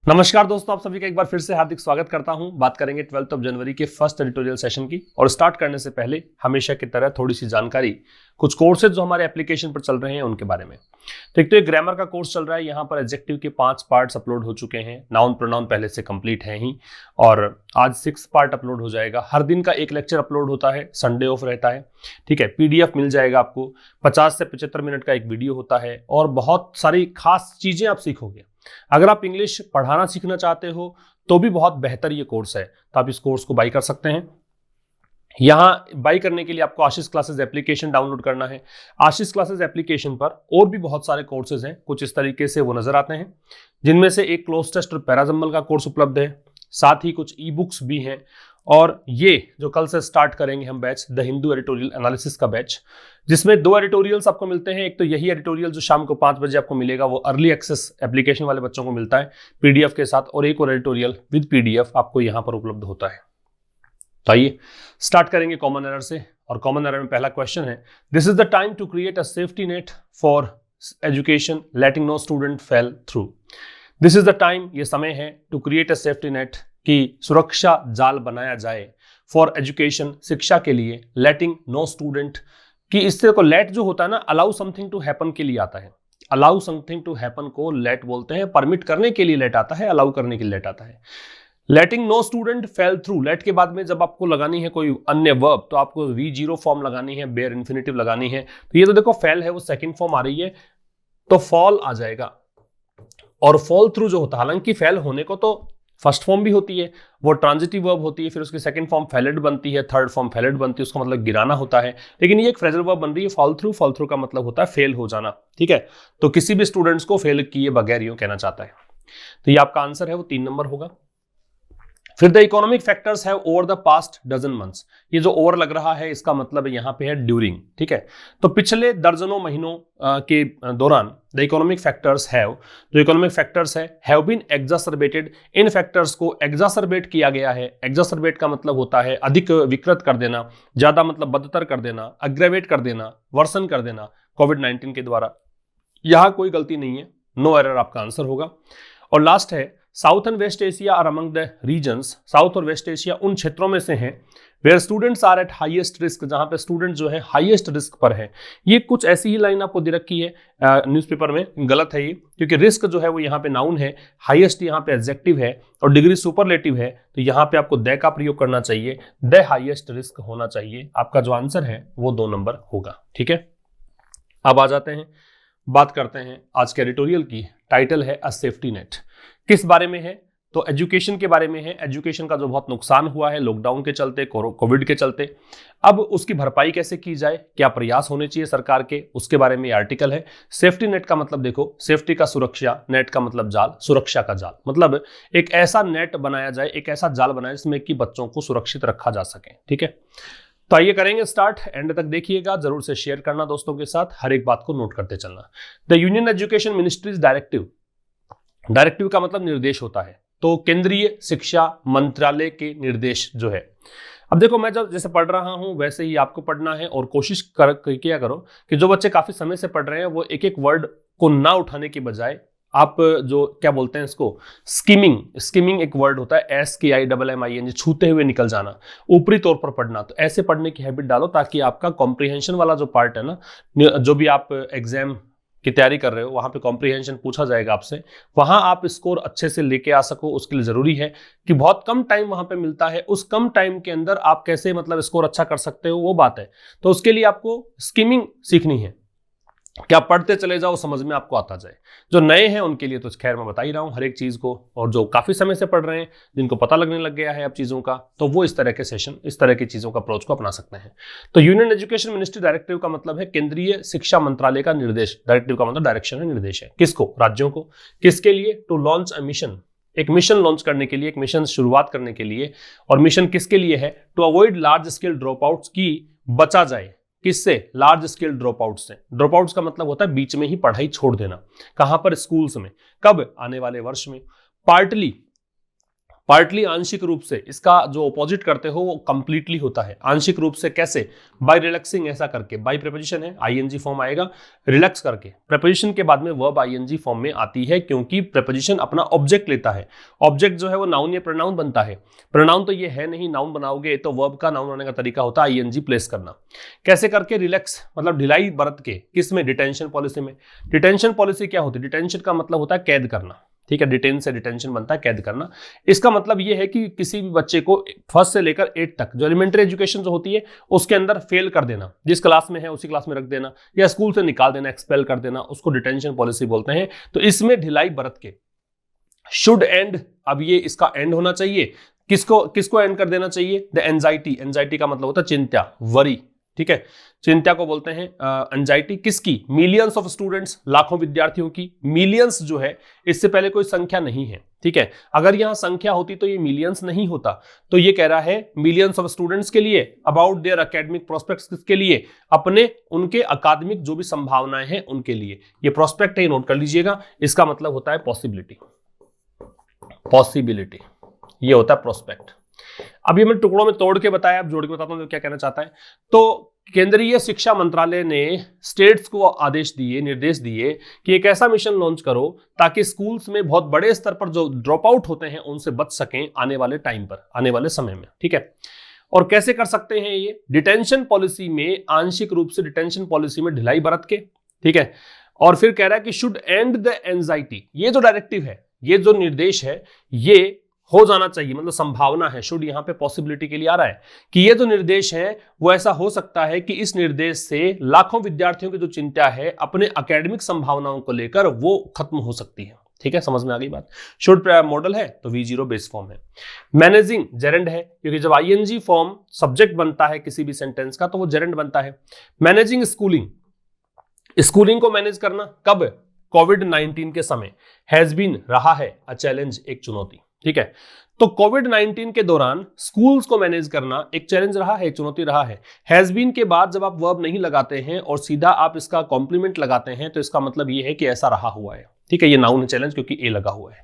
नमस्कार दोस्तों, आप सभी का एक बार फिर से हार्दिक स्वागत करता हूं। बात करेंगे 12 जनवरी के फर्स्ट एडिटोरियल सेशन की। और स्टार्ट करने से पहले हमेशा की तरह थोड़ी सी जानकारी, कुछ कोर्सेज जो हमारे एप्लीकेशन पर चल रहे हैं उनके बारे में। तो एक तो ये ग्रामर का कोर्स चल रहा है। यहाँ पर एडजेक्टिव के 5 पार्ट्स अपलोड हो चुके हैं। नाउन प्रोनाउन पहले से कंप्लीट है ही, और आज 6 पार्ट अपलोड हो जाएगा। हर दिन का एक लेक्चर अपलोड होता है, संडे ऑफ रहता है, ठीक है। पीडीएफ मिल जाएगा आपको। 50 से 75 मिनट का एक वीडियो होता है और बहुत सारी खास चीजें आप सीखोगे। अगर आप इंग्लिश पढ़ाना सीखना चाहते हो तो भी बहुत बेहतर ये कोर्स है, तो आप इस कोर्स को बाई कर सकते हैं। यहां बाई करने के लिए आपको आशीष क्लासेस एप्लीकेशन डाउनलोड करना है। आशीष क्लासेस एप्लीकेशन पर और भी बहुत सारे कोर्सेज हैं, कुछ इस तरीके से वो नजर आते हैं, जिनमें से एक क्लोज टेस्ट और पैराजम्बल का कोर्स उपलब्ध है। साथ ही कुछ ई बुक्स भी हैं। और ये जो कल से स्टार्ट करेंगे हम batch, the Hindu editorial analysis का बैच, जिसमें 2 एडिटोरियल्स आपको मिलते हैं। एक तो यही एडिटोरियल जो शाम को 5 बजे आपको मिलेगा, वो अर्ली एक्सेस एप्लीकेशन वाले बच्चों को मिलता है पीडीएफ के साथ, और एक और एडिटोरियल विद पीडीएफ आपको यहां पर उपलब्ध होता है। तो आइए स्टार्ट करेंगे कॉमन एरर से। और कॉमन एरर में पहला क्वेश्चन है, this is the time to create a safety net for education letting no student fail through. This is the time, ये समय है, to create a safety net, कि सुरक्षा जाल बनाया जाए, फॉर एजुकेशन, शिक्षा के लिए, लेटिंग नो स्टूडेंट, कि इससे को लेट जो होता है ना, अलाउ समथिंग टू हैपन के लिए आता है। अलाउ समथिंग टू हैपन को लेट बोलते हैं। परमिट करने के लिए लेट आता है, अलाउ करने के लिए लेट आता है। Letting no student fail through, late के बाद में जब आपको लगानी है कोई अन्य वर्ब, तो आपको V0 फॉर्म लगानी है, बेयर इन्फिनिटिव लगानी है। तो ये तो देखो फेल है, वो सेकंड फॉर्म आ रही है, तो फॉल आ जाएगा। और फॉल थ्रू जो होता है, हालांकि फेल होने को तो फर्स्ट फॉर्म भी होती है, वो ट्रांजिटिव वर्ब होती है, फिर उसकी सेकंड फॉर्म फेलेड बनती है, थर्ड फॉर्म फेलेड बनती है, उसका मतलब गिराना होता है। लेकिन ये एक फ्रेजल वर्ब बन रही है, फॉल थ्रू। फॉल थ्रू का मतलब होता है फेल हो जाना, ठीक है। तो किसी भी स्टूडेंट्स को फेल किए बगैर यूं कहना चाहता है। तो ये आपका आंसर है, वो 3 नंबर होगा। फिर the economic factors have over the past dozen months, ये जो ओवर लग रहा है इसका मतलब यहाँ पे है ड्यूरिंग, ठीक है। तो पिछले दर्जनों महीनों के दौरान द इकोनॉमिक फैक्टर्स हैव, जो इकोनॉमिक फैक्टर्स है, हैव बीन एग्जासर्बेटेड, इन फैक्टर्स को एग्जासर्बेट किया गया है। एग्जासर्बेट का मतलब होता है अधिक विकृत कर देना, ज्यादा मतलब बदतर कर देना, अग्रेवेट कर देना, वर्सन कर देना कोविड-19 के द्वारा। यहां कोई गलती नहीं है, नो एरर आपका आंसर होगा। और लास्ट है, south and west Asia are among the regions, south और वेस्ट एशिया उन क्षेत्रों में से हैं where students are at highest risk, जहां पे स्टूडेंट जो है हाईएस्ट रिस्क पर है। ये कुछ ऐसी ही लाइन आपको दे रखी है न्यूज़पेपर में, गलत है ये, क्योंकि रिस्क जो है वो यहाँ पे नाउन है, हाईएस्ट यहाँ पे एडजेक्टिव है, और डिग्री सुपरलेटिव है। तो यहाँ पे आपको द का प्रयोग करना चाहिए, द हाईएस्ट रिस्क होना चाहिए। आपका जो आंसर है वो 2 नंबर होगा, ठीक है। अब आ जाते हैं, बात करते हैं आज के एडिटोरियल की। टाइटल है अ सेफ्टी नेट। किस बारे में है? तो एजुकेशन के बारे में है। एजुकेशन का जो बहुत नुकसान हुआ है लॉकडाउन के चलते, कोविड के चलते, अब उसकी भरपाई कैसे की जाए, क्या प्रयास होने चाहिए सरकार के, उसके बारे में आर्टिकल है। सेफ्टी नेट का मतलब देखो, सेफ्टी का सुरक्षा, नेट का मतलब जाल, सुरक्षा का जाल, मतलब एक ऐसा नेट बनाया जाए, एक ऐसा जाल बनाए जिसमें कि बच्चों को सुरक्षित रखा जा सके, ठीक है। तो आइए करेंगे स्टार्ट, एंड तक देखिएगा, जरूर से शेयर करना दोस्तों के साथ, हर एक बात को नोट करते चलना। The union education ministries directive, directive का मतलब निर्देश होता है, तो केंद्रीय शिक्षा मंत्रालय के निर्देश जो है। अब देखो, मैं जब जैसे पढ़ रहा हूं वैसे ही आपको पढ़ना है, और कोशिश किया करो कि जो बच्चे काफी समय से पढ़ रहे हैं वो एक एक वर्ड को ना उठाने की बजाय आप जो क्या बोलते हैं इसको, स्किमिंग एक वर्ड होता है, SKIMMING, छूते हुए निकल जाना, ऊपरी तौर पर पढ़ना। तो ऐसे पढ़ने की हैबिट डालो ताकि आपका कॉम्प्रिहेंशन वाला जो पार्ट है ना, जो भी आप एग्जाम की तैयारी कर रहे हो वहां पे कॉम्प्रिहेंशन पूछा जाएगा आपसे, वहां आप स्कोर अच्छे से लेके आ सको। उसके लिए जरूरी है कि बहुत कम टाइम वहां पे मिलता है, उस कम टाइम के अंदर आप कैसे मतलब स्कोर अच्छा कर सकते हो, वो बात है। तो उसके लिए आपको स्किमिंग सीखनी है, क्या पढ़ते चले जाओ, समझ में आपको आता जाए। जो नए हैं उनके लिए तो खैर मैं बता ही रहा हूं हर एक चीज को, और जो काफी समय से पढ़ रहे हैं, जिनको पता लगने लग गया है अब चीजों का, तो वो इस तरह के सेशन, इस तरह की चीजों का अप्रोच को अपना सकते हैं। तो यूनियन एजुकेशन मिनिस्ट्री डायरेक्टिव का मतलब है केंद्रीय शिक्षा मंत्रालय का निर्देश। डायरेक्टिव का मतलब डायरेक्शन है, निर्देश है। किसको? राज्यों को। किसके लिए? टू लॉन्च अ मिशन, एक मिशन लॉन्च करने के लिए, एक मिशन शुरुआत करने के लिए। और मिशन किसके लिए है? To avoid large scale drop outs, की बचा जाए किससे? लार्ज स्केल ड्रॉप आउट से। ड्रॉप आउट्स का मतलब होता है बीच में ही पढ़ाई छोड़ देना। कहां पर? स्कूल्स में। कब? आने वाले वर्ष में। पार्टली पार्टली आंशिक रूप से, इसका जो ऑपोजिट करते हो वो कंप्लीटली होता है। आंशिक रूप से कैसे? बाय रिलैक्सिंग, ऐसा करके। बाय प्रीपोजिशन है, आईएनजी फॉर्म आएगा, रिलैक्स करके। प्रीपोजिशन के बाद में वर्ब आईएनजी फॉर्म में आती है क्योंकि प्रीपोजिशन अपना ऑब्जेक्ट लेता है। ऑब्जेक्ट जो है वो नाउन या प्रोनाउन बनता है। प्रोनाउन तो ये है नहीं, नाउन बनाओगे तो वर्ब का नाउन होने का तरीका होता है आईएनजी प्लेस करना। कैसे करके? रिलैक्स मतलब ढिलाई बरत के। किस में? डिटेंशन पॉलिसी में। डिटेंशन पॉलिसी क्या होती है? डिटेंशन का मतलब होता है कैद करना, ठीक है। डिटेन से डिटेंशन बनता है कैद करना। इसका मतलब यह है कि किसी भी बच्चे को 1st से लेकर 8 तक जो एलिमेंट्री एजुकेशन जो होती है उसके अंदर फेल कर देना, जिस क्लास में है उसी क्लास में रख देना या स्कूल से निकाल देना, एक्सपेल कर देना, उसको डिटेंशन पॉलिसी बोलते हैं। तो इसमें ढिलाई बरत के। शुड एंड, अब ये इसका एंड होना चाहिए। किसको एंड कर देना चाहिए? The anxiety. एंजाइटी का मतलब होता है चिंता, वरी, ठीक है। चिंता को बोलते हैं एंजाइटी। किसकी? मिलियंस ऑफ स्टूडेंट्स, लाखों विद्यार्थियों की। मिलियंस जो है इससे पहले कोई संख्या नहीं है, ठीक है। अगर यहां संख्या होती तो ये मिलियंस नहीं होता। तो ये कह रहा है मिलियंस ऑफ स्टूडेंट्स के लिए, अबाउट देयर एकेडमिक प्रोस्पेक्ट्स, किसके लिए? अपने उनके अकादमिक जो भी संभावनाएं हैं उनके लिए। ये प्रोस्पेक्ट है, नोट कर लीजिएगा। इसका मतलब होता है पॉसिबिलिटी। पॉसिबिलिटी ये होता है प्रोस्पेक्ट। अभी मैंने टुकड़ों में तोड़ के बताया, अब जोड़ के बताता हूं क्या कहना चाहता है। तो केंद्रीय शिक्षा मंत्रालय ने स्टेट्स को आदेश दिए, निर्देश दिए कि एक ऐसा मिशन लॉन्च करो ताकि स्कूल्स में बहुत बड़े स्तर पर जो ड्रॉप आउट होते हैं उनसे बच सकें आने वाले टाइम पर, आने वाले समय में, ठीक है। और कैसे कर सकते हैं ये? डिटेंशन पॉलिसी में, आंशिक रूप से डिटेंशन पॉलिसी में ढिलाई बरत के, ठीक है। और फिर कह रहा है कि शुड एंड द एंजाइटी। ये जो डायरेक्टिव है, ये जो निर्देश है, ये हो जाना चाहिए, मतलब संभावना है। शुड यहां पे पॉसिबिलिटी के लिए आ रहा है कि ये जो निर्देश है वो ऐसा हो सकता है कि इस निर्देश से लाखों विद्यार्थियों की जो चिंता है अपने एकेडमिक संभावनाओं को लेकर वो खत्म हो सकती है, ठीक है। समझ में आ गई बात? शुड मॉडल है तो V0 बेस फॉर्म है। मैनेजिंग जेरेंड है क्योंकि जब आईएनजी फॉर्म सब्जेक्ट बनता है किसी भी सेंटेंस का तो वो जेरेंड बनता है। मैनेजिंग स्कूलिंग, स्कूलिंग को मैनेज करना कब? कोविड-19 के समय। हैज बीन रहा है अ चैलेंज, एक चुनौती, ठीक है। तो कोविड-19 के दौरान स्कूल्स को मैनेज करना एक चैलेंज रहा है, एक चुनौती रहा है। हैज बीन के बाद जब आप वर्ब नहीं लगाते हैं और सीधा आप इसका कॉम्प्लीमेंट लगाते हैं तो इसका मतलब ये है कि ऐसा रहा हुआ है, ठीक है। ये नाउन है चैलेंज क्योंकि ए लगा हुआ है।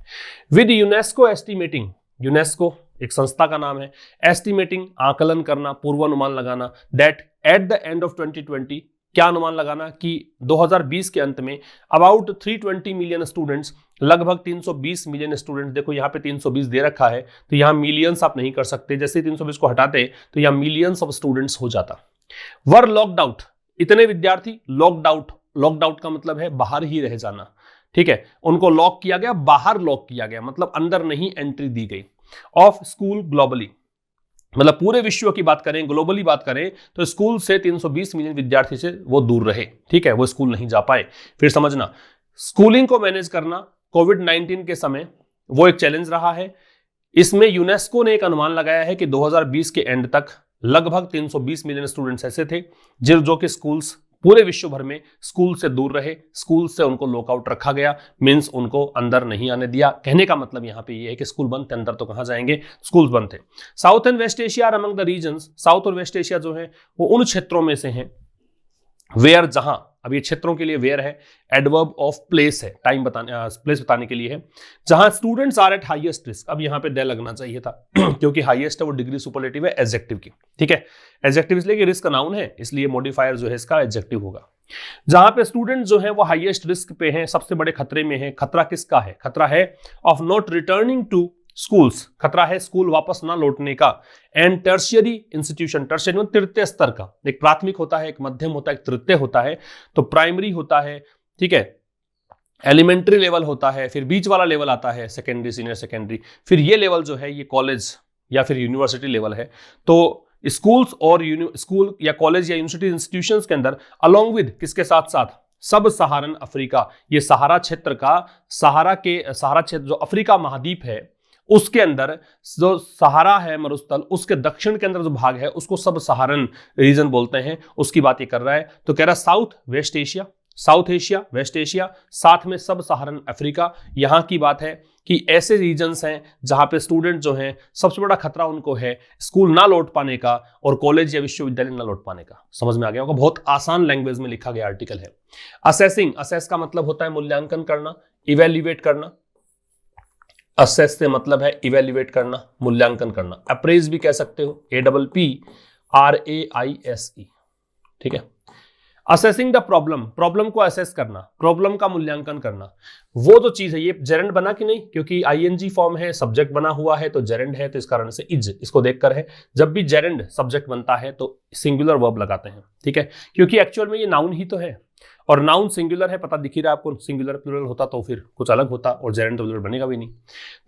विद यूनेस्को एस्टिमेटिंग, यूनेस्को एक संस्था का नाम है। एस्टिमेटिंग आकलन करना, पूर्वानुमान लगाना। That at the end of 2020, क्या अनुमान लगाना कि 2020 के अंत में अबाउट 320 मिलियन स्टूडेंट्स, लगभग 320 मिलियन स्टूडेंट्स, देखो यहाँ पे 320 दे रखा है तो यहाँ मिलियंस आप नहीं कर सकते, जैसे 320 को हटाते तो यहाँ मिलियंस ऑफ स्टूडेंट्स हो जाता। वर लॉकड आउट, इतने विद्यार्थी लॉकड आउट, लॉकड आउट का मतलब है बाहर ही रह जाना, ठीक है। उनको लॉक किया गया, बाहर लॉक किया गया, मतलब अंदर नहीं एंट्री दी गई। ऑफ स्कूल ग्लोबली, मतलब पूरे विश्व की बात करें, ग्लोबली बात करें तो स्कूल से 320 मिलियन विद्यार्थी से वो दूर रहे, ठीक है, वो स्कूल नहीं जा पाए। फिर समझना, स्कूलिंग को मैनेज करना कोविड-19 के समय वो एक चैलेंज रहा है। इसमें यूनेस्को ने एक अनुमान लगाया है कि 2020 के एंड तक लगभग 320 मिलियन स्टूडेंट्स ऐसे थे जो कि स्कूल्स पूरे विश्व भर में स्कूल से दूर रहे, स्कूल से उनको लॉकआउट रखा गया, मींस उनको अंदर नहीं आने दिया। कहने का मतलब यहां पे ये है कि स्कूल बंद थे, अंदर तो कहां जाएंगे, स्कूल्स बंद थे। South and west Asia are among the regions, south और वेस्ट एशिया जो है वो उन क्षेत्रों में से हैं वेयर, जहां, अब ये क्षेत्रों के लिए वेयर है, एडवर्ब ऑफ प्लेस है, टाइम बताने, प्लेस बताने के लिए है, जहां students are at highest risk. अब यहां पे दे लगना चाहिए था क्योंकि हाईएस्ट है वो डिग्री सुपरलेटिव है एडजेक्टिव की, ठीक है। एडजेक्टिव इसलिए कि रिस्क नाउन है, इसलिए मॉडिफायर जो है इसका एडजेक्टिव होगा। जहां पे स्टूडेंट जो है वो हाईएस्ट रिस्क पे हैं, सबसे बड़े खतरे में है। खतरा किसका है? खतरा है of not returning to schools, खतरा है स्कूल वापस ना लौटने का। एंड टर्शियरी इंस्टीट्यूशन, टर्शियरी मतलब तृतीय स्तर का, एक प्राथमिक होता है, एक मध्यम होता है, एक तृतीय होता है। तो प्राइमरी होता है, ठीक है, एलिमेंट्री लेवल होता है, फिर बीच वाला लेवल आता है सेकेंडरी, सीनियर सेकेंडरी, फिर ये लेवल जो है ये कॉलेज या फिर यूनिवर्सिटी लेवल है। तो स्कूल्स और स्कूल या कॉलेज या यूनिवर्सिटी इंस्टीट्यूशंस के अंदर अलोंग विद किसके साथ साथ, सब सहारन अफ्रीका, ये सहारा क्षेत्र का, सहारा क्षेत्र जो अफ्रीका महाद्वीप है उसके अंदर जो सहारा है मरुस्थल, उसके दक्षिण के अंदर जो भाग है उसको सब सहारन रीजन बोलते हैं, उसकी बात ये कर रहा है। तो कह रहा है south west Asia, south Asia, west Asia, साथ में सब सहारन अफ्रीका। यहां की बात है कि ऐसे रीजन्स हैं जहां पे स्टूडेंट जो हैं सबसे बड़ा खतरा उनको है स्कूल ना लौट पाने का और कॉलेज या विश्वविद्यालय ना लौट पाने का। समझ में आ गया होगा, बहुत आसान लैंग्वेज में लिखा गया आर्टिकल है। असेसिंग, असेस का मतलब होता है मूल्यांकन करना, इवेल्युएट करना। असेस से मतलब है इवेल्युएट करना, मूल्यांकन करना। अप्रेज भी कह सकते हो, APPRAISE, ठीक है। असेसिंग द प्रॉब्लम, प्रॉब्लम को असेस करना, प्रॉब्लम का मूल्यांकन करना, वो तो चीज है। ये जेरेंड बना कि नहीं, क्योंकि आईएनजी फॉर्म है, सब्जेक्ट बना हुआ है, तो जेरेंड है, तो इस कारण से इज इसको देखकर है। जब भी जेरेंड सब्जेक्ट बनता है तो सिंगुलर वर्ब लगाते हैं, ठीक है, क्योंकि एक्चुअल में ये नाउन ही तो है, और नाउन सिंगुलर है, पता दिख ही रहा है आपको। सिंगुलर प्लूरल होता तो फिर कुछ अलग होता, और जेरेंड तो प्लूरल बनेगा भी नहीं।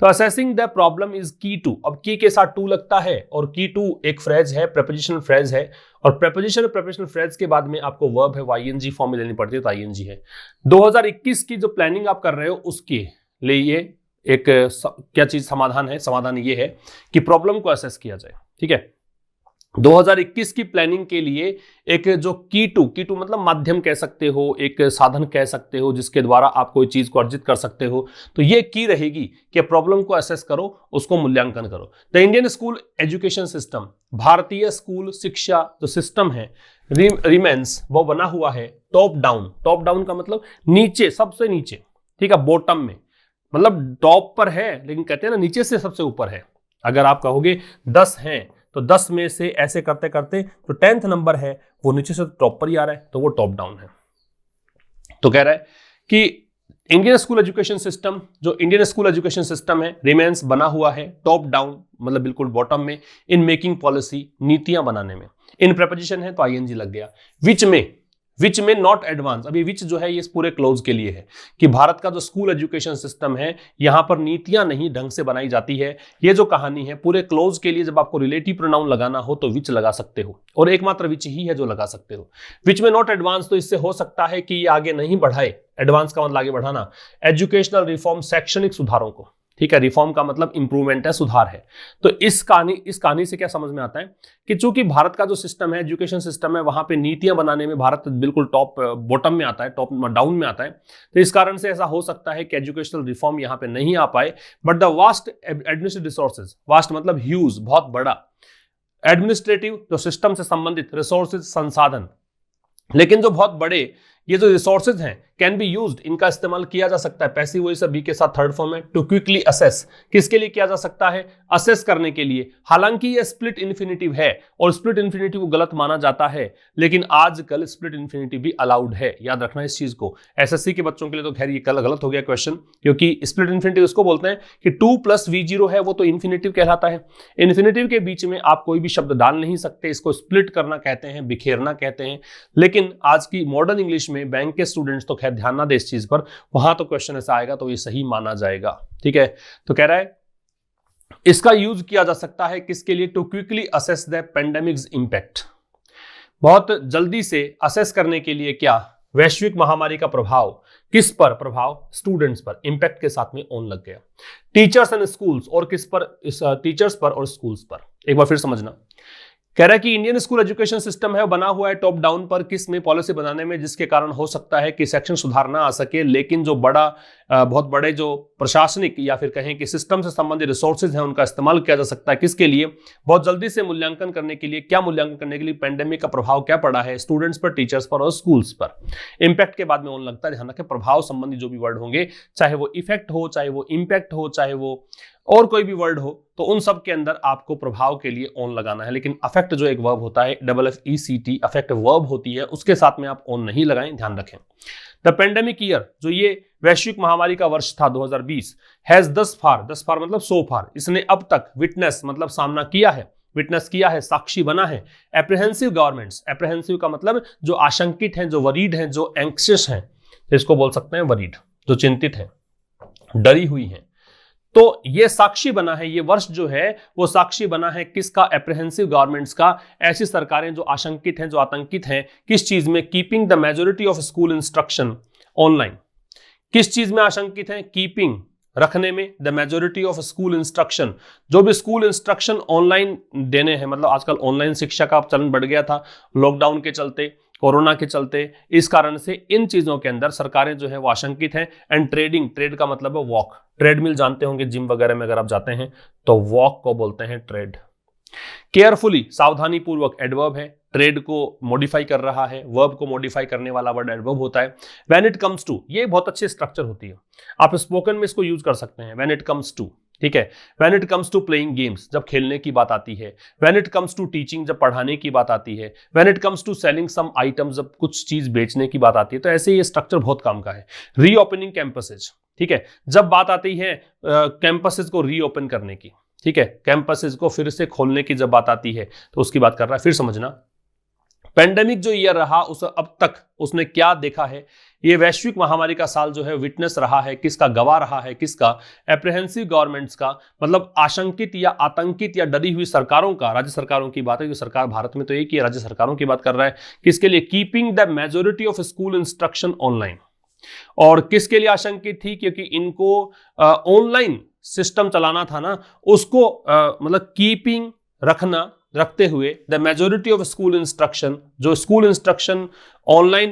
तो असेसिंग द प्रॉब्लम इज की टू, अब की के साथ टू लगता है, और की टू एक फ्रेज है, प्रेपोजिशनल फ्रेज है, और प्रेपोजिशनल फ्रेज के बाद में आपको वर्ब है वो आईएनजी फॉर्म में लेनी पड़ती है, तो आईएनजी है। 2021 की जो प्लानिंग आप कर रहे हो उसके लिए एक क्या चीज समाधान है, समाधान ये है कि प्रॉब्लम को असेस किया जाए, ठीक है। 2021 की प्लानिंग के लिए एक जो की टू मतलब माध्यम कह सकते हो, एक साधन कह सकते हो, जिसके द्वारा आप कोई चीज को अर्जित कर सकते हो, तो ये की रहेगी कि प्रॉब्लम को असेस करो, उसको मूल्यांकन करो। The Indian school education system, भारतीय स्कूल शिक्षा जो सिस्टम है, रिमेन्स, वो बना हुआ है टॉप डाउन। टॉप डाउन का मतलब नीचे, सबसे नीचे, ठीक है, बॉटम में, मतलब टॉप पर है लेकिन कहते हैं ना नीचे से सबसे ऊपर है। अगर आप कहोगे 10 हैं तो 10 में से ऐसे करते करते जो 10th नंबर है वो नीचे से टॉप पर ही आ रहा है, तो वो टॉप डाउन है। तो कह रहा है कि इंडियन स्कूल एजुकेशन सिस्टम, जो इंडियन स्कूल एजुकेशन सिस्टम है, रिमेन्स बना हुआ है टॉप डाउन, मतलब बिल्कुल बॉटम में, इन मेकिंग पॉलिसी, नीतियां बनाने में। इन प्रपोजिशन है तो आईएनजी लग गया। विच में नॉट एडवांस, अभी विच जो है ये पूरे क्लोज के लिए है कि भारत का जो स्कूल एजुकेशन सिस्टम है यहां पर नीतियां नहीं ढंग से बनाई जाती है। ये जो कहानी है पूरे क्लोज के लिए, जब आपको रिलेटिव प्रोनाउन लगाना हो तो विच लगा सकते हो, और एकमात्र विच ही है जो लगा सकते हो। विच में नॉट एडवांस, तो इससे हो सकता है कि ये आगे नहीं बढ़ाए, एडवांस का मतलब आगे बढ़ाना, एजुकेशनल रिफॉर्म, शैक्षणिक सुधारों को, ठीक है। रिफॉर्म का मतलब इंप्रूवमेंट है, सुधार है। तो इस कहानी से क्या समझ में आता है कि चूंकि भारत का जो सिस्टम है, एजुकेशन सिस्टम है, वहां पे नीतियां बनाने में भारत बिल्कुल टॉप बॉटम में आता है, टॉप डाउन में आता है। तो इस कारण से ऐसा हो सकता है कि एजुकेशनल रिफॉर्म यहां पे नहीं आ पाए। But the vast administrative resources, vast मतलब ह्यूज, बहुत बड़ा, एडमिनिस्ट्रेटिव जो सिस्टम से संबंधित, रिसोर्सेज संसाधन, लेकिन जो बहुत बड़े ये जो रिसोर्सेज हैं कैन बी यूज्ड, इनका इस्तेमाल किया जा सकता है। पैसिव वॉइस बी के साथ थर्ड फॉर्म है, टू क्विकली असेस, किसके लिए किया जा सकता है, असेस करने के लिए। हालांकि ये स्प्लिट इन्फिनिटिव है और स्प्लिट इन्फिनिटिव को गलत माना जाता है, लेकिन आजकल स्प्लिट इन्फिनिटिव भी अलाउड है, याद रखना इस चीज को। एसएससी के बच्चों के लिए तो खैर ये कल गलत हो गया क्वेश्चन, क्योंकि स्प्लिट इन्फिनिटिव उसको बोलते हैं कि 2 + V0 है, वो तो इन्फिनिटिव कहलाता है। इन्फिनिटिव के बीच में आप कोई भी शब्द डाल नहीं सकते, इसको स्प्लिट करना कहते हैं, बिखेरना कहते हैं। लेकिन आज की मॉडर्न इंग्लिश में बैंक के स्टूडेंट्स तो खैर ध्यान ना दे इस चीज पर, वहां तो क्वेश्चन ऐसा आएगा तो ये सही माना जाएगा, ठीक है। तो कह रहा है इसका यूज किया जा सकता है किसके लिए, to quickly assess the pandemic's impact, बहुत जल्दी से असेस करने के लिए। क्या, वैश्विक महामारी का प्रभाव, किस पर प्रभाव, स्टूडेंट्स पर, इंपैक्ट के साथ में ऑन लग गया। टीचर्स एंड स्कूल्स, और किस पर, टीचर्स पर और स्कूल्स पर। एक बार फिर समझना, कह रहा है कि इंडियन स्कूल एजुकेशन सिस्टम है बना हुआ है टॉप डाउन पर, किस में, पॉलिसी बनाने में, जिसके कारण हो सकता है कि सेक्शन सुधार ना आ सके, लेकिन जो बहुत बड़े जो प्रशासनिक या फिर कहें कि सिस्टम से संबंधित रिसोर्सेज हैं उनका इस्तेमाल किया जा सकता है। किसके लिए, बहुत जल्दी से मूल्यांकन करने के लिए। क्या मूल्यांकन करने के लिए, पेंडेमिक का प्रभाव क्या पड़ा है स्टूडेंट्स पर, टीचर्स पर और स्कूल्स पर। इंपैक्ट के बाद में ऑन लगता है, ध्यान रखें प्रभाव संबंधी जो भी वर्ड होंगे, चाहे वो इफेक्ट हो, चाहे वो इंपैक्ट हो, चाहे वो और कोई भी वर्ड हो, तो उन सब के अंदर आपको प्रभाव के लिए ऑन लगाना है। लेकिन अफेक्ट जो एक वर्ब होता है, FFECT अफेक्ट वर्ब होती है, उसके साथ में आप ऑन नहीं लगाएं, ध्यान रखें। द पेंडेमिक ईयर, जो ये वैश्विक महामारी का वर्ष था 2020, हैज दस फार मतलब सो फार, इसने अब तक, विटनेस मतलब सामना किया है, विटनेस किया है, साक्षी बना है, एप्रीहेंसिव गवर्नमेंट्स, एप्रीहेंसिव का मतलब जो आशंकित हैं, जो वरीड हैं, जो एंक्शियस हैं, तो इसको बोल सकते हैं वरीड, जो चिंतित हैं, डरी हुई हैं। तो ये साक्षी बना है, ये वर्ष जो है वो साक्षी बना है किसका, एप्रीहेंसिव गवर्नमेंट्स का, ऐसी सरकारें जो आशंकित हैं, जो आतंकित हैं, किस चीज में, keeping the majority of school instruction online. किस चीज में आशंकित हैं, कीपिंग रखने में, the majority of school instruction, जो भी स्कूल इंस्ट्रक्शन ऑनलाइन देने हैं, मतलब आजकल ऑनलाइन शिक्षा का चलन बढ़ गया था लॉकडाउन के चलते, कोरोना के चलते, इस कारण से इन चीजों के अंदर सरकारें जो है वो आशंकित हैं। एंड ट्रेडिंग, ट्रेड का मतलब है वॉक, ट्रेडमिल जानते होंगे, जिम वगैरह में अगर आप जाते हैं तो वॉक को बोलते हैं ट्रेड। केयरफुली सावधानी पूर्वक एडवर्ब है, ट्रेड को मॉडिफाई कर रहा है, वर्ब को मॉडिफाई करने वाला वर्ड एडवर्ब होता है। व्हेन इट कम्स टू, ये बहुत अच्छी स्ट्रक्चर होती है, आप स्पोकन में इसको यूज कर सकते हैं। व्हेन इट कम्स टू, ठीक है। When it comes to playing games, जब खेलने की बात आती है। When it comes to teaching, जब पढ़ाने की बात आती है। When it comes to selling some items, जब कुछ चीज बेचने की बात आती है। तो ऐसे ये स्ट्रक्चर बहुत काम का है। रीओपनिंग कैंपसेज, ठीक है, जब बात आती है कैंपसेज को रीओपन करने की, ठीक है, कैंपसेज को फिर से खोलने की जब बात आती है तो उसकी बात कर रहा है। फिर समझना, पेंडेमिक जो ईयर रहा उस अब तक उसने क्या देखा है, ये वैश्विक महामारी का साल जो है विटनेस रहा है, किसका गवाह रहा है, किसका, एप्रीहेंसिव गवर्नमेंट्स का, मतलब आशंकित या आतंकित या डरी हुई सरकारों का। राज्य सरकारों की बात है, जो सरकार भारत में तो एक ही राज्य सरकारों की बात कर रहा है। किसके लिए, keeping the majority of school instruction online. और किसके लिए आशंकित थी, क्योंकि इनको ऑनलाइन सिस्टम चलाना था ना, उसको मतलब कीपिंग रखते हुए the majority of school instruction, जो स्कूल इंस्ट्रक्शन ऑनलाइन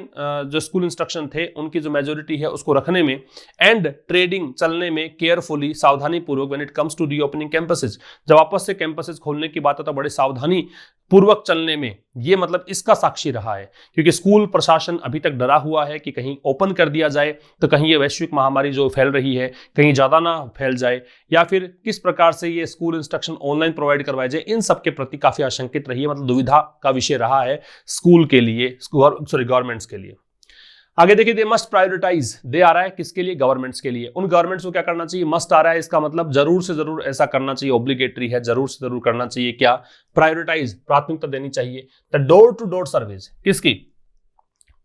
जो स्कूल इंस्ट्रक्शन थे उनकी जो मेजोरिटी है उसको रखने में, एंड ट्रेडिंग चलने में केयरफुली सावधानी पूर्वक। When it comes to reopening campuses, जब वापस से कैंपसेज खोलने की बात है तो बड़े सावधानी पूर्वक चलने में, ये मतलब इसका साक्षी रहा है। क्योंकि स्कूल प्रशासन अभी तक डरा हुआ है कि कहीं ओपन कर दिया जाए तो कहीं ये वैश्विक महामारी जो फैल रही है कहीं ज्यादा ना फैल जाए, या फिर किस प्रकार से ये स्कूल इंस्ट्रक्शन ऑनलाइन प्रोवाइड करवाए जाए, इन सब के प्रति काफी आशंकित रही है। मतलब दुविधा का विषय रहा है स्कूल के लिए, गवर्नमेंट्स के लिए। आगे देखिए, दे मस्ट प्रायोरिटाइज, दे आ रहा है किसके लिए, गवर्नमेंट्स के लिए। उन गवर्नमेंट्स को क्या करना चाहिए, मस्ट आ रहा है, इसका मतलब जरूर से जरूर ऐसा करना चाहिए, ऑब्लिगेटरी है, जरूर से जरूर करना चाहिए। क्या, प्रायोरिटाइज, प्राथमिकता देनी चाहिए। The door to door surveys, किसकी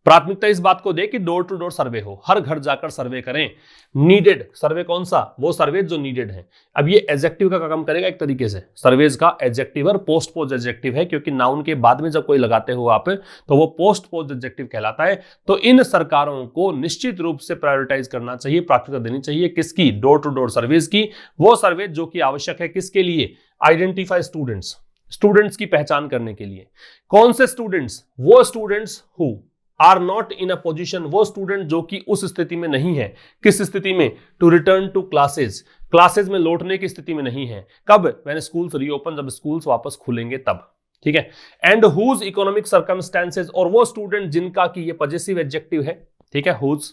प्राथमिकता इस बात को दे कि डोर टू डोर सर्वे हो, हर घर जाकर सर्वे करें। नीडेड सर्वे, कौन सा, वो सर्वे जो नीडेड है। अब ये एडजेक्टिव का काम करेगा एक तरीके से, सर्वेज का एडजेक्टिव और पोस्ट पोज एडजेक्टिव है, क्योंकि नाउन के बाद में जब कोई लगाते हो आप तो वो पोस्ट पोज एडजेक्टिव कहलाता है। तो इन सरकारों को निश्चित रूप से प्रायोरिटाइज करना चाहिए, प्राथमिकता देनी चाहिए किसकी, डोर टू डोर सर्वेज की। वो सर्वे जो कि आवश्यक है किसके लिए, आइडेंटिफाई स्टूडेंट्स, स्टूडेंट्स की पहचान करने के लिए। कौन से स्टूडेंट्स, वो students who are not in a position, वो स्टूडेंट जो कि उस स्थिति में नहीं है, किस स्थिति में, to return to classes, classes में लौटने की स्थिति में नहीं है। कब, व्हेन स्कूल्स रीओपन, जब स्कूल्स वापस खुलेंगे तब, ठीक है। एंड हुज इकोनॉमिक सर्कमस्टेंसेज, और वो स्टूडेंट जिनका कि ये पॉजिटिव एडजेक्टिव है, ठीक है, हुज।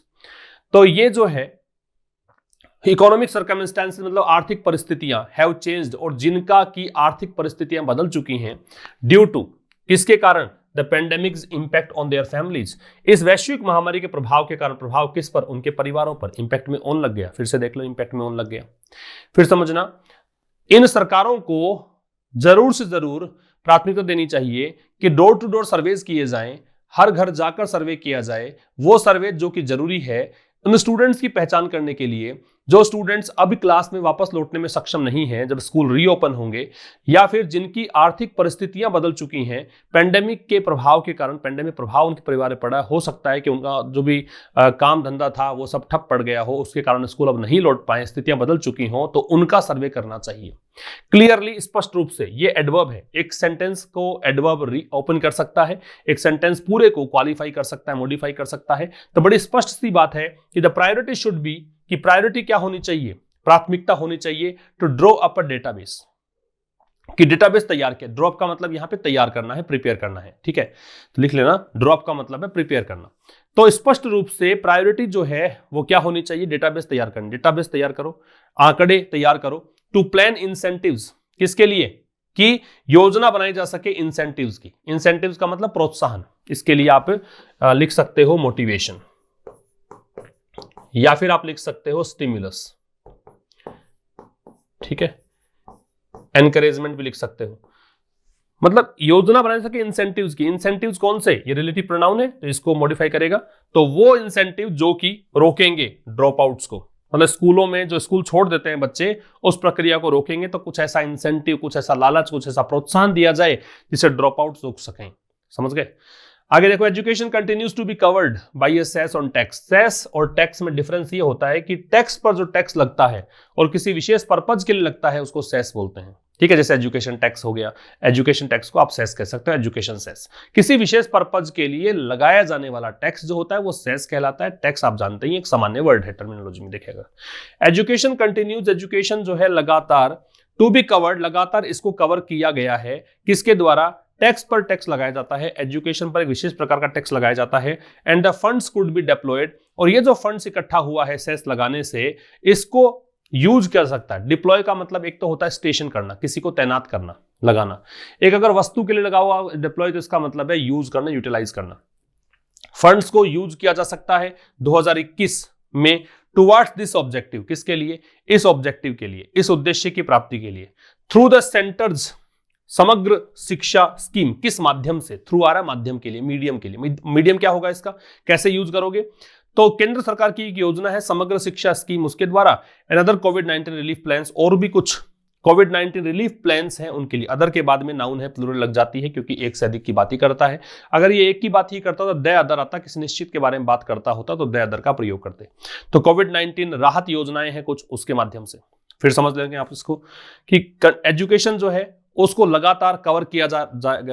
तो ये जो है इकोनॉमिक सर्कमस्टेंसेज मतलब आर्थिक परिस्थितियां, हैव चेंज्ड, और जिनका की आर्थिक परिस्थितियां बदल चुकी हैं, ड्यू टू, किसके कारण, the pandemic's impact on their families, इस वैश्विक महामारी के प्रभाव के कारण, प्रभाव किस पर, उनके परिवारों पर। इंपैक्ट में ऑन लग गया, फिर से देख लो, इंपैक्ट में ऑन लग गया। फिर समझना, इन सरकारों को जरूर से जरूर प्राथमिकता देनी चाहिए कि डोर टू डोर सर्वेज किए जाएं, हर घर जाकर सर्वे किया जाए। वो सर्वे जो कि जरूरी है उन स्टूडेंट्स की पहचान करने के लिए जो स्टूडेंट्स अभी क्लास में वापस लौटने में सक्षम नहीं हैं जब स्कूल रीओपन होंगे, या फिर जिनकी आर्थिक परिस्थितियां बदल चुकी हैं पैंडेमिक के प्रभाव के कारण। पैंडेमिक प्रभाव उनके परिवार पर पड़ा, हो सकता है कि उनका जो भी काम धंधा था वो सब ठप पड़ गया हो, उसके कारण स्कूल अब नहीं लौट पाए, स्थितियां बदल चुकी हों, तो उनका सर्वे करना चाहिए। क्लियरली, स्पष्ट रूप से, ये एडवर्ब है, एक सेंटेंस को एडवर्ब रीओपन कर सकता है, एक सेंटेंस पूरे को क्वालिफाई कर सकता है, मॉडिफाई कर सकता है। तो बड़ी स्पष्ट सी बात है कि द प्रायोरिटी शुड बी, कि प्रायोरिटी क्या होनी चाहिए, प्राथमिकता होनी चाहिए, to draw up a database, कि डेटाबेस तैयार किया। ड्रॉप का मतलब यहां पे तैयार करना है, प्रिपेयर करना है, ठीक है, तो लिख लेना, ड्रॉप का मतलब है प्रिपेयर करना। तो स्पष्ट रूप से प्रायोरिटी जो है वो क्या होनी चाहिए, डेटाबेस तैयार करना। डेटाबेस तैयार करो, आंकड़े तैयार करो। टू प्लान इंसेंटिव्स, किसके लिए, कि योजना बनाई जा सके इंसेंटिव्स की। इंसेंटिव्स का मतलब प्रोत्साहन, इसके लिए आप लिख सकते हो मोटिवेशन, या फिर आप लिख सकते हो स्टिमुलस, ठीक है, एनकरेजमेंट भी लिख सकते हो। मतलब योजना बना सके इंसेंटिव्स की। इंसेंटिव्स कौन से, ये रिलेटिव प्रोनाउन है तो इसको मॉडिफाई करेगा, तो वो इंसेंटिव जो कि रोकेंगे ड्रॉप आउट्स को, मतलब स्कूलों में जो स्कूल छोड़ देते हैं बच्चे, उस प्रक्रिया को रोकेंगे। तो कुछ ऐसा इंसेंटिव, कुछ ऐसा लालच, कुछ ऐसा प्रोत्साहन दिया जाए जिससे ड्रॉप आउट्स रोक सकें। समझ गए। आगे देखो, education continues to be covered by a cess on tax. Cess और टैक्स में डिफरेंस ये होता है कि टैक्स पर जो टैक्स लगता है और किसी विशेष पर्पज के लिए लगता है उसको सेस बोलते हैं, ठीक है। जैसे एजुकेशन टैक्स हो गया, एजुकेशन टैक्स को आप सेस कह सकते हो, एजुकेशन सेस। किसी विशेष पर्पज के लिए लगाया जाने वाला टैक्स जो होता है वो सेस कहलाता है। टैक्स आप जानते ही एक सामान्य वर्ड है, टर्मिनोलॉजी में देखिएगा। एजुकेशन कंटिन्यूज, एजुकेशन जो है लगातार टू बी कवर्ड, लगातार इसको कवर किया गया है। किसके द्वारा? टैक्स पर टैक्स लगाया जाता है, एजुकेशन पर एक विशेष प्रकार का टैक्स लगाया जाता है। And the funds could be diploid, और ये जो फंड्स इकट्ठा हुआ है सेस लगाने से, इसको यूज कर सकता है। डिप्लॉय का मतलब एक तो होता है स्टेशन करना, किसी को तैनात करना, लगाना। एक अगर वस्तु के लिए लगा हुआ डिप्लॉय तो इसका मतलब है यूज करना, यूटिलाइज करना। फंड्स को यूज किया जा सकता है 2021 में टुवर्ड्स दिस ऑब्जेक्टिव, किसके लिए? इस ऑब्जेक्टिव के लिए, इस उद्देश्य की प्राप्ति के लिए। थ्रू द सेंटर्स समग्र शिक्षा स्कीम, किस माध्यम से? थ्रू आ रहा है माध्यम के लिए, मीडियम के लिए। मीडियम क्या होगा इसका, कैसे यूज करोगे? तो केंद्र सरकार की एक योजना है समग्र शिक्षा स्कीम, उसके द्वारा and other covid relief plans, और भी कुछ कोविड-19 रिलीफ प्लान्स हैं उनके लिए। अदर के बाद में नाउन है, प्लूरल लग जाती है क्योंकि एक से अधिक की बात ही करता है। अगर ये एक की बात ही करता तो द अदर आता, किसी निश्चित के बारे में बात करता होता तो द अदर का प्रयोग करते। तो कोविड-19 राहत योजनाएं हैं कुछ, उसके माध्यम से। फिर समझ लेंगे आप इसको कि एजुकेशन जो है उसको लगातार कवर किया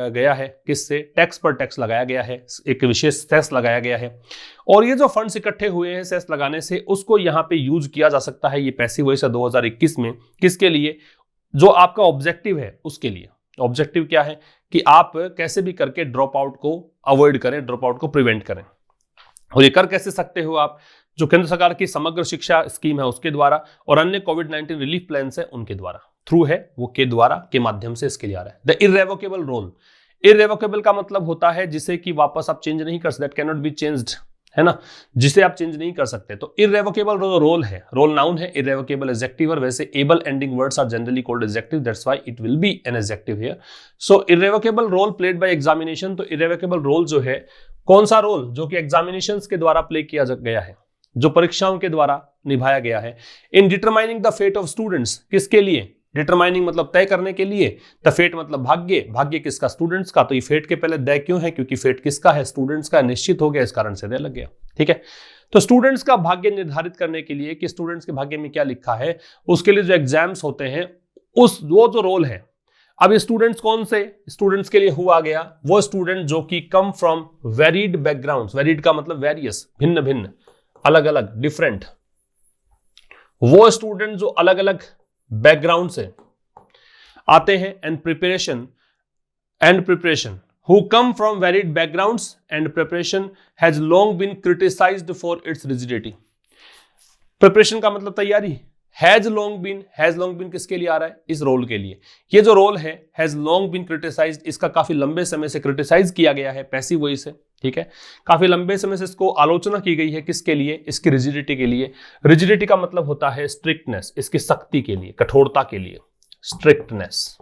गया है। किससे? टैक्स पर टैक्स लगाया गया है, एक विशेष सेस लगाया गया है। और ये जो फंड्स इकट्ठे हुए हैं सेस लगाने से, उसको यहाँ पे यूज किया जा सकता है। ये पैसिव वॉइस है 2021 में। किसके लिए? जो आपका ऑब्जेक्टिव है उसके लिए। ऑब्जेक्टिव क्या है कि आप कैसे भी करके ड्रॉप आउट को अवॉइड करें, ड्रॉप आउट को प्रिवेंट करें। और ये कर कैसे सकते हो आप? जो केंद्र सरकार की समग्र शिक्षा स्कीम है उसके द्वारा, और अन्य कोविड-19 रिलीफ प्लान्स है उनके द्वारा। थ्रू है वो, के द्वारा, के माध्यम से इसके लिए आ रहा है। द इररेवोकेबल रोल, इररेवोकेबल का मतलब होता है जिसे कि वापस आप चेंज नहीं कर सकते, that can not be changed, है ना, जिसे आप चेंज नहीं कर सकते। तो इररेवोकेबल रोल है, रोल नाउन है, इररेवोकेबल एडजेक्टिव, और वैसे able ending words are generally called adjective, that's why it will be an adjective here. So irrevocable role played by examination, तो इररेवोकेबल रोल जो है, कौन सा रोल? जो कि एग्जामिनेशंस के द्वारा प्ले किया गया है, जो परीक्षाओं के द्वारा निभाया गया है। In determining the fate of students, किसके लिए? डिटरमाइनिंग मतलब तय करने के लिए, द फेट मतलब भाग्य, भाग्य किसका? स्टूडेंट्स का। तो ये फेट के पहले द क्यों है? क्योंकि फेट किसका है? स्टूडेंट्स का, निश्चित हो गया, इस कारण से द लग गया। ठीक है, तो स्टूडेंट्स का भाग्य निर्धारित करने के लिए कि स्टूडेंट्स के भाग्य में क्या लिखा है, उसके लिए जो एग्जाम्स होते हैं, वो जो रोल है। अब स्टूडेंट्स कौन से स्टूडेंट्स के लिए हुआ गया? वो स्टूडेंट जो कि come from varied backgrounds, varied का मतलब वेरियस, भिन्न भिन्न, अलग अलग, डिफरेंट। वो स्टूडेंट जो अलग अलग बैकग्राउंड से आते हैं, and preparation who come from varied backgrounds and preparation has long been criticized for its rigidity. Preparation का मतलब तैयारी, हैज लॉन्ग बीन किसके लिए आ रहा है? इस रोल के लिए। ये जो रोल है हैज लॉन्ग बीन क्रिटिसाइज्ड, इसका काफी लंबे समय से क्रिटिसाइज किया गया है, पैसिव वॉइस है। ठीक है, काफी लंबे समय से इसको आलोचना की गई है। किसके लिए? इसकी रिजिडिटी के लिए। रिजिडिटी का मतलब होता है स्ट्रिक्टनेस, इसकी सख्ती के लिए, कठोरता के लिए, स्ट्रिक्टनेस,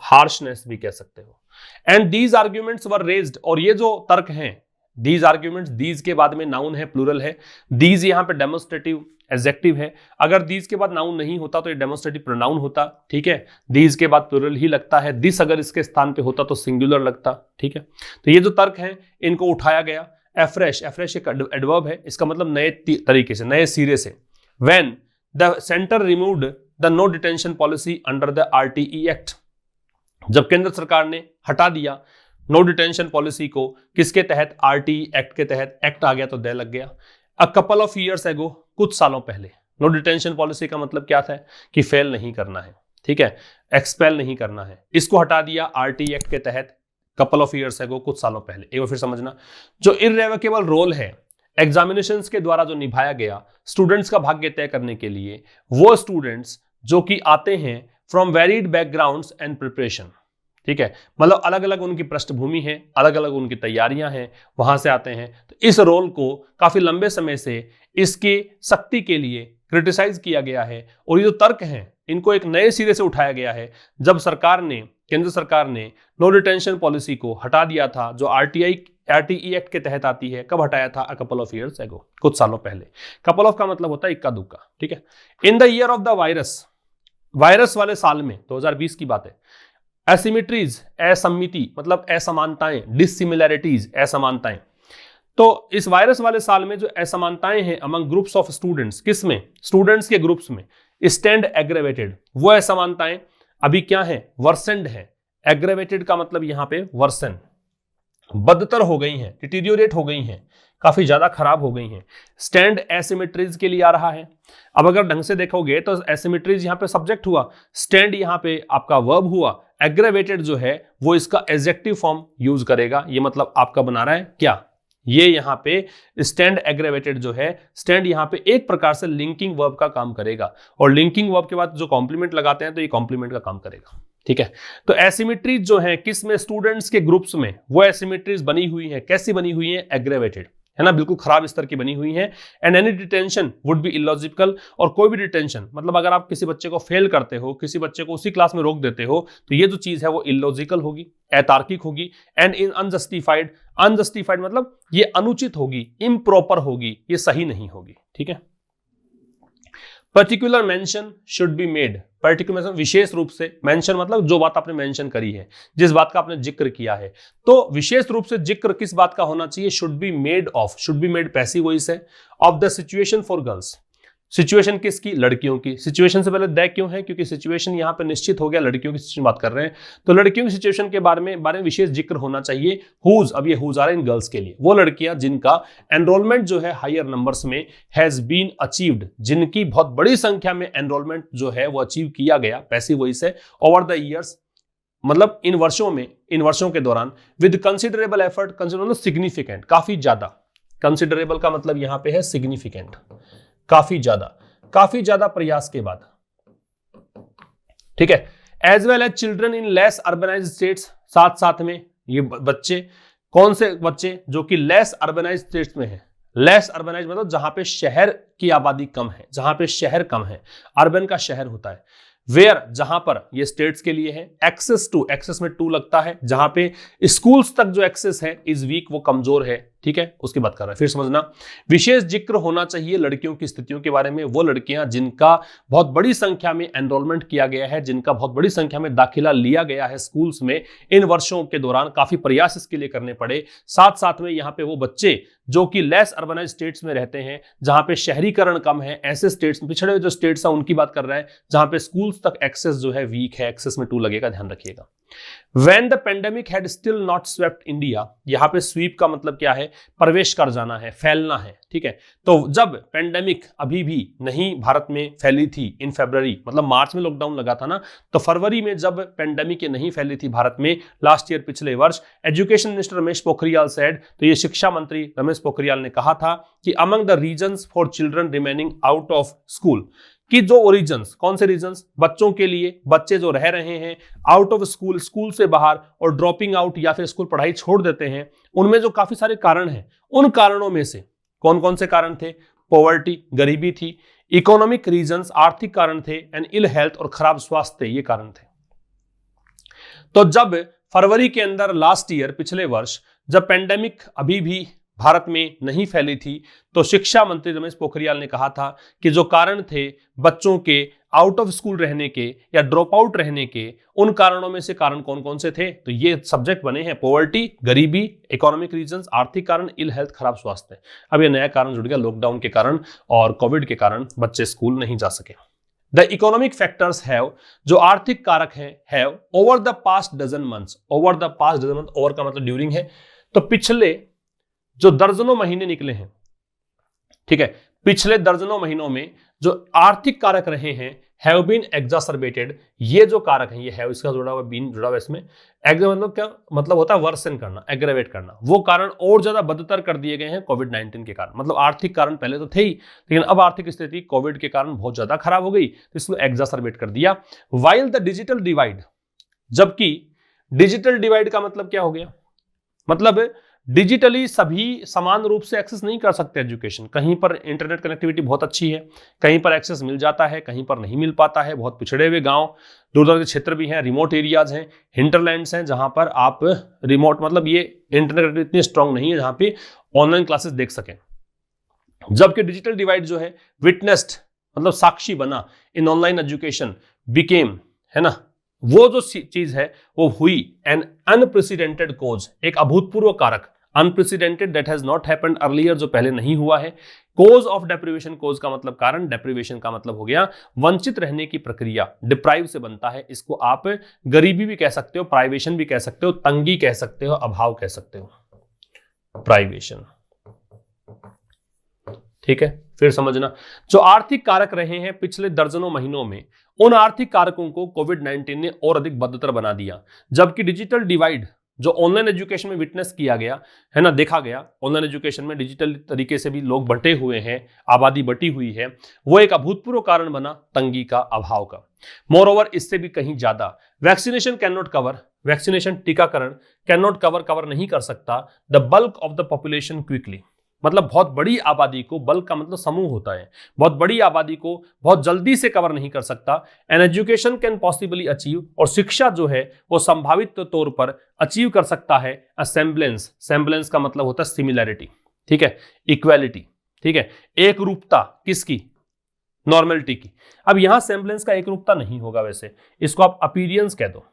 हार्शनेस भी कह सकते हो। And these arguments were raised, और ये जो तर्क हैं, दीज आर्ग्यूमेंट्स, दीज के बाद में नाउन है, प्लूरल है। दीज यहां पे डेमोन्स्ट्रेटिव एडजेक्टिव है। अगर दीज के बाद नाउन नहीं होता तो ये डेमोन्स्ट्रेटिव प्रोनाउन होता। ठीक है, दीज के बाद प्लूरल ही लगता है। दिस अगर इसके स्थान पे होता तो सिंगुलर लगता। ठीक है, तो ये जो तर्क हैं इनको उठाया गया। एफ्रेश, एफ्रेश एक एडवर्ब है, इसका मतलब नए तरीके से, नए सिरे से। When the centre removed the no detention policy under the RTE act, जब केंद्र सरकार ने हटा दिया नो डिटेंशन पॉलिसी को, किसके तहत? RTE एक्ट के तहत। एक्ट आ गया तो दे लग गया। A couple of years ago, कुछ सालों पहले। नो डिटेंशन पॉलिसी का मतलब क्या था? कि फेल नहीं करना है, ठीक है, एक्सपेल नहीं करना है। इसको हटा दिया RTE एक्ट के तहत कपल ऑफ ईयर्स एगो, कुछ सालों पहले। एक बार फिर समझना, जो इररेवोकेबल रोल है एग्जामिनेशंस के द्वारा जो निभाया गया स्टूडेंट्स का भाग्य तय करने के लिए, वो स्टूडेंट्स जो कि आते हैं from varied backgrounds and preparation. ठीक है, मतलब अलग अलग उनकी पृष्ठभूमि है, अलग अलग उनकी तैयारियां हैं, वहां से आते हैं। तो इस रोल को काफी लंबे समय से इसकी सख्ती के लिए क्रिटिसाइज किया गया है। और ये जो तर्क हैं इनको एक नए सिरे से उठाया गया है जब सरकार ने, केंद्र सरकार ने नो डिटेंशन पॉलिसी को हटा दिया था, जो RTE एक्ट के तहत आती है। कब हटाया था? A couple of years ago, कुछ सालों पहले। कपल ऑफ का मतलब होता है इक्का दुक्का। ठीक है, in the year of the virus, virus वाले साल में, 2020 की बात है। एसिमिट्रीज, असमिति मतलब असमानताएं, डिसिमिलैरिटीज, असमानताएं। तो इस वायरस वाले साल में जो असमानताएं हैं अमंग ग्रुप्स ऑफ स्टूडेंट्स, किसमें? स्टूडेंट्स के ग्रुप्स में, स्टैंड एग्रेवेटेड। वो असमानताएं अभी क्या है? वर्सेंड है। एग्रेवेटेड का मतलब यहां पे वर्सन, बदतर हो गई हैं, डिटीरियोरेट हो गई हैं, काफी ज्यादा खराब हो गई हैं। स्टैंड एसिमेट्रीज के लिए आ रहा है। अब अगर ढंग से देखोगे तो एसिमेट्रीज यहाँ पे सब्जेक्ट हुआ, स्टैंड यहाँ पे आपका वर्ब हुआ, एग्रेवेटेड जो है वो इसका एडजेक्टिव फॉर्म यूज करेगा। ये मतलब आपका बना रहा है क्या, ये यहाँ पे स्टैंड एग्रेवेटेड जो है, स्टैंड यहाँ पे एक प्रकार से लिंकिंग वर्ब का काम करेगा, और लिंकिंग वर्ब के बाद जो कॉम्प्लीमेंट लगाते हैं तो ये कॉम्प्लीमेंट का काम करेगा। ठीक है, तो एसिमेट्रीज जो है किस में, स्टूडेंट्स के ग्रुप्स में वो एसिमेट्रीज बनी हुई है। कैसी बनी हुई है, एग्रेवेटेड, है ना, बिल्कुल खराब स्तर की बनी हुई है। And any detention would be illogical, और कोई भी डिटेंशन मतलब अगर आप किसी बच्चे को फेल करते हो, किसी बच्चे को उसी क्लास में रोक देते हो, तो ये जो चीज है वो इलॉजिकल होगी, अतार्किक होगी। एंड इन अनजस्टिफाइड, अनजस्टिफाइड मतलब ये अनुचित होगी, इम्प्रॉपर होगी, ये सही नहीं होगी। ठीक है, particular mention should be made, particular mention विशेष रूप से, मेंशन मतलब जो बात आपने मेंशन करी है, जिस बात का आपने जिक्र किया है, तो विशेष रूप से जिक्र किस बात का होना चाहिए, should be made of, should be made passive voice है, of the situation for girls. Situation किसकी, लड़कियों की। सिचुएशन से पहले द क्यों है, क्योंकि सिचुएशन यहां पे निश्चित हो गया, लड़कियों की सिचुएशन बात कर रहे हैं, तो लड़कियों की सिचुएशन के बारे में विशेष जिक्र होना चाहिए। हुज, अब ये हुज आ रहे हैं इन गर्ल्स के लिए, वो लड़कियां जिनका एनरोलमेंट जो है हायर नंबर्स में हैज बीन अचीव्ड, जिनकी बहुत बड़ी संख्या में एनरोलमेंट जो है वो अचीव किया गया, पैसिव वॉइस है, ओवर द ईयर्स मतलब इन वर्षों में, इन वर्षों के दौरान, विद कंसिडरेबल एफर्ट, कंसिडरेबल मतलब सिग्निफिकेंट, काफी ज्यादा, कंसिडरेबल का मतलब यहां पे है सिग्निफिकेंट, काफी ज्यादा प्रयास के बाद। ठीक है, as well as children in less urbanised states, साथ साथ में ये बच्चे, कौन से बच्चे, जो कि लेस अर्बनाइज्ड स्टेट्स में है। लेस अर्बनाइज्ड मतलब जहां पे शहर की आबादी कम है, जहां पे शहर कम है, अर्बन का शहर होता है। वेयर, जहां पर, ये स्टेट्स के लिए है। एक्सेस टू, एक्सेस में टू लगता है, जहां पे स्कूल्स तक जो एक्सेस है इज वीक, वो कमजोर है। ठीक है, उसकी बात कर रहा है, फिर समझना। विशेष जिक्र होना चाहिए लड़कियों की स्थितियों के बारे में, वो लड़कियां जिनका बहुत बड़ी संख्या में एनरोलमेंट किया गया है, जिनका बहुत बड़ी संख्या में दाखिला लिया गया है स्कूल्स में इन वर्षों के दौरान, काफी प्रयास इसके लिए करने पड़े। साथ साथ में यहाँ पे वो बच्चे जो कि लेस अर्बनाइज स्टेट्स में रहते हैं, जहां पे शहरीकरण कम है, ऐसे स्टेट्स, पिछड़े हुए जो स्टेट्स हैं उनकी बात कर रहे हैं, जहां पे स्कूल्स तक एक्सेस जो है वीक है, एक्सेस में टू लगेगा, ध्यान रखिएगा। When the pandemic had still not swept India, यहां पे स्वीप का मतलब क्या है, प्रवेश कर जाना है, फैलना है। ठीक है, तो जब पेंडेमिक अभी भी नहीं भारत में फैली थी, इन फरवरी मतलब मार्च में लॉकडाउन लगा था ना, तो फरवरी में जब पेंडेमिक ये नहीं फैली थी भारत में, लास्ट ईयर, पिछले वर्ष, education minister Ramesh Pokhriyal said, तो ये शिक्षा मंत्री रमेश पोखरियाल ने कहा था कि among the reasons for children remaining out of school, कि जो ओरिजन्स, कौन से रीजन्स, बच्चों के लिए, बच्चे जो रह रहे हैं आउट ऑफ स्कूल, स्कूल से बाहर, और ड्रॉपिंग आउट या फिर स्कूल पढ़ाई छोड़ देते हैं, उनमें जो काफी सारे कारण हैं, उन कारणों में से कौन कौन से कारण थे, पॉवर्टी, गरीबी थी, इकोनॉमिक रीजन्स, आर्थिक कारण थे, एंड इल हेल्थ, और खराब स्वास्थ्य, ये कारण थे। तो जब फरवरी के अंदर लास्ट ईयर, पिछले वर्ष, जब पेंडेमिक अभी भी भारत में नहीं फैली थी, तो शिक्षा मंत्री रमेश पोखरियाल ने कहा था कि जो कारण थे बच्चों के आउट ऑफ स्कूल रहने के या ड्रॉप आउट रहने के, उन कारणों में से कारण कौन कौन से थे, तो ये सब्जेक्ट बने हैं, पॉवर्टी, गरीबी, इकोनॉमिक रीजंस, आर्थिक कारण, इल हेल्थ, खराब स्वास्थ्य। अब ये नया कारण जुड़ गया, लॉकडाउन के कारण और कोविड के कारण बच्चे स्कूल नहीं जा सके। द इकोनॉमिक फैक्टर्स हैव, जो आर्थिक कारक हैं, have over the past dozen months, over the past dozen month, over का मतलब ड्यूरिंग है, तो पिछले जो दर्जनों महीने निकले हैं, ठीक है, पिछले दर्जनों महीनों में जो आर्थिक कारक रहे हैं, हैव बीन एग्जासर्बेटेड, ये जो कारक हैं, ये हैव इसका जुड़ा हुआ, बीन जुड़ा हुआ इसमें, मतलब क्या मतलब होता है, वर्सन करना, एग्रेवेट करना, वो कारण और ज्यादा बदतर कर दिए गए हैं कोविड-19 के कारण। मतलब आर्थिक कारण पहले तो थे ही, लेकिन अब आर्थिक स्थिति कोविड के कारण बहुत ज्यादा खराब हो गई, तो इसको एग्जासर्बेट कर दिया। वाइल द डिजिटल डिवाइड, जबकि डिजिटल डिवाइड का मतलब क्या हो गया, मतलब डिजिटली सभी समान रूप से एक्सेस नहीं कर सकते एजुकेशन, कहीं पर इंटरनेट कनेक्टिविटी बहुत अच्छी है, कहीं पर एक्सेस मिल जाता है, कहीं पर नहीं मिल पाता है, बहुत पिछड़े हुए गांव, दूर के क्षेत्र भी हैं, रिमोट एरियाज हैं, हिंटरलैंड्स हैं, जहां पर आप रिमोट मतलब ये इंटरनेट इतनी स्ट्रांग नहीं है जहां पे ऑनलाइन क्लासेस देख सकें। जबकि डिजिटल डिवाइड जो है विटनेस्ड मतलब साक्षी बना इन ऑनलाइन एजुकेशन, बिकेम, है ना, वो जो चीज है वो हुई एन अनप्रेसिडेंटेड कोज, एक अभूतपूर्व कारक, unprecedented that has not happened earlier, जो पहले नहीं हुआ है। कोज ऑफ डेप्रिवेशन, कोज का मतलब कारण, डेप्रिवेशन का मतलब हो गया वंचित रहने की प्रक्रिया, डिप्राइव से बनता है, इसको आप गरीबी भी कह सकते हो, प्राइवेशन भी कह सकते हो, तंगी कह सकते हो, अभाव कह सकते हो, प्राइवेशन। ठीक है, फिर समझना, जो आर्थिक कारक रहे हैं पिछले दर्जनों महीनों में, उन आर्थिक कारकों को कोविड-19 ने और अधिक बदतर बना दिया। जबकि डिजिटल डिवाइड जो ऑनलाइन एजुकेशन में विटनेस किया गया है ना, देखा गया, ऑनलाइन एजुकेशन में डिजिटल तरीके से भी लोग बंटे हुए हैं, आबादी बटी हुई है, वो एक अभूतपूर्व कारण बना तंगी का, अभाव का। मोरओवर इससे भी कहीं ज्यादा, vaccination can not cover, vaccination टीकाकरण कैन नॉट कवर नहीं कर सकता the bulk of the population quickly, मतलब बहुत बड़ी आबादी को, बल्क का मतलब समूह होता है, बहुत बड़ी आबादी को बहुत जल्दी से कवर नहीं कर सकता। An education can possibly achieve, और शिक्षा जो है वो संभावित तौर पर अचीव कर सकता है अ सेम्बलेंस, सेम्बलेंस का मतलब होता है सिमिलैरिटी, ठीक है, इक्वालिटी, ठीक है, एक रूपता, किसकी, नॉर्मलिटी की। अब यहां सेम्बलेंस का एक रूपता नहीं होगा, वैसे इसको आप अपीरियंस कह दो,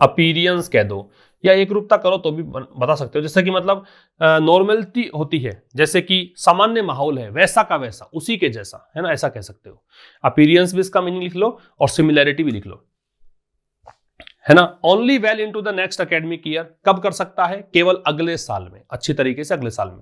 अपीरियंस कह दो, या एक रूपता करो तो भी बता सकते हो। जैसे कि मतलब नॉर्मलिटी होती है, जैसे कि सामान्य माहौल है वैसा का वैसा, उसी के जैसा, है ना, ऐसा कह सकते हो। अपीरियंस भी इसका मीनिंग लिख लो और सिमिलैरिटी भी लिख लो, है ना। Only well into the next academic year, कब कर सकता है, केवल अगले साल में, अच्छी तरीके से अगले साल में।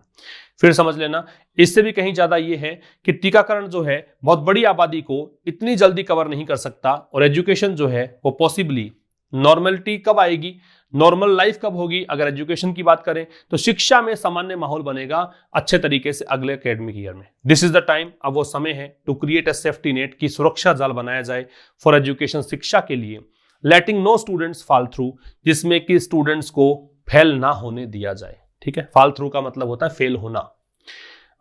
फिर समझ लेना, इससे भी कहीं ज्यादा ये है कि टीकाकरण जो है बहुत बड़ी आबादी को इतनी जल्दी कवर नहीं कर सकता, और एजुकेशन जो है वो पॉसिबली, नॉर्मलिटी कब आएगी, नॉर्मल लाइफ कब होगी, अगर एजुकेशन की बात करें तो शिक्षा में सामान्य माहौल बनेगा अच्छे तरीके से अगले एकेडमिक ईयर में। दिस इज द टाइम, अब वो समय है to create a safety net, की सुरक्षा जाल बनाया जाए फॉर एजुकेशन, शिक्षा के लिए, लेटिंग नो स्टूडेंट्स फॉल थ्रू, जिसमें कि स्टूडेंट्स को फेल ना होने दिया जाए, ठीक है। फॉल थ्रू का मतलब होता है फेल होना।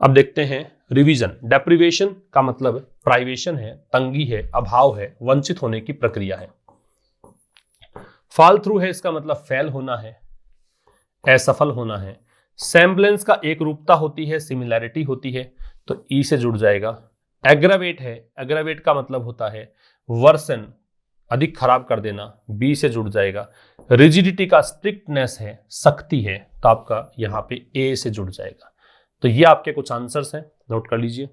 अब देखते हैं रिवीजन। डेप्रिवेशन का मतलब प्राइवेशन है, तंगी है, अभाव है, वंचित होने की प्रक्रिया है। फॉल थ्रू है, इसका मतलब फेल होना है, असफल होना है। सेम्बलेंस का एक रूपता होती है, सिमिलैरिटी होती है, तो ई से जुड़ जाएगा। एग्रावेट है, एग्रावेट का मतलब होता है वर्सन, अधिक खराब कर देना, बी से जुड़ जाएगा। रिजिडिटी का स्ट्रिक्टनेस है, सख्ती है, तो आपका यहां पे ए से जुड़ जाएगा। तो ये आपके कुछ आंसर्स हैं, नोट कर लीजिए।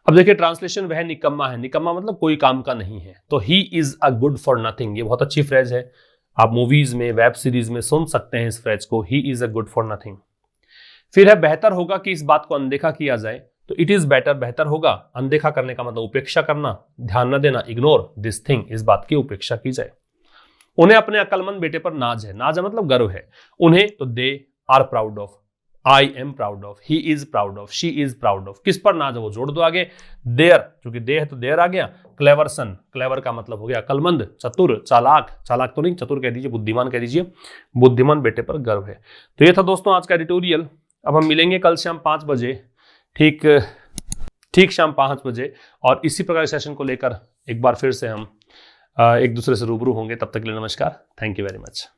अब देखिए ट्रांसलेशन, वह निकम्मा है, निकम्मा मतलब कोई काम का नहीं है, तो he is a good for nothing, ये बहुत अच्छी फ्रेज है, आप मूवीज में, वेब सीरीज में सुन सकते हैं इस फ्रेज को, he is a good for nothing. फिर है बेहतर होगा कि इस बात को अनदेखा किया जाए, तो इट इज बेटर, बेहतर होगा। अनदेखा करने का मतलब उपेक्षा करना, ध्यान न देना, इग्नोर दिस थिंग, इस बात की उपेक्षा की जाए। उन्हें अपने अक्लमंद बेटे पर नाज है, नाज है मतलब गर्व है, उन्हें तो they are proud of, I am proud of, he is proud of, she is proud of, किस पर नाज है वो जोड़ दो आगे, देयर, क्योंकि दे है तो देयर आ गया। क्लेवर सन, क्लेवर का मतलब हो गया अकलमंद, चतुर, चालाक, चालाक तो नहीं, चतुर कह दीजिए, बुद्धिमान कह दीजिए, बुद्धिमान बेटे पर गर्व है। तो ये था दोस्तों आज का एडिटोरियल। अब हम मिलेंगे कल शाम 5 बजे, ठीक शाम 5 बजे, और इसी प्रकार सेशन को लेकर एक बार फिर से हम एक दूसरे से रूबरू होंगे। तब तक के लिए नमस्कार, थैंक यू वेरी मच।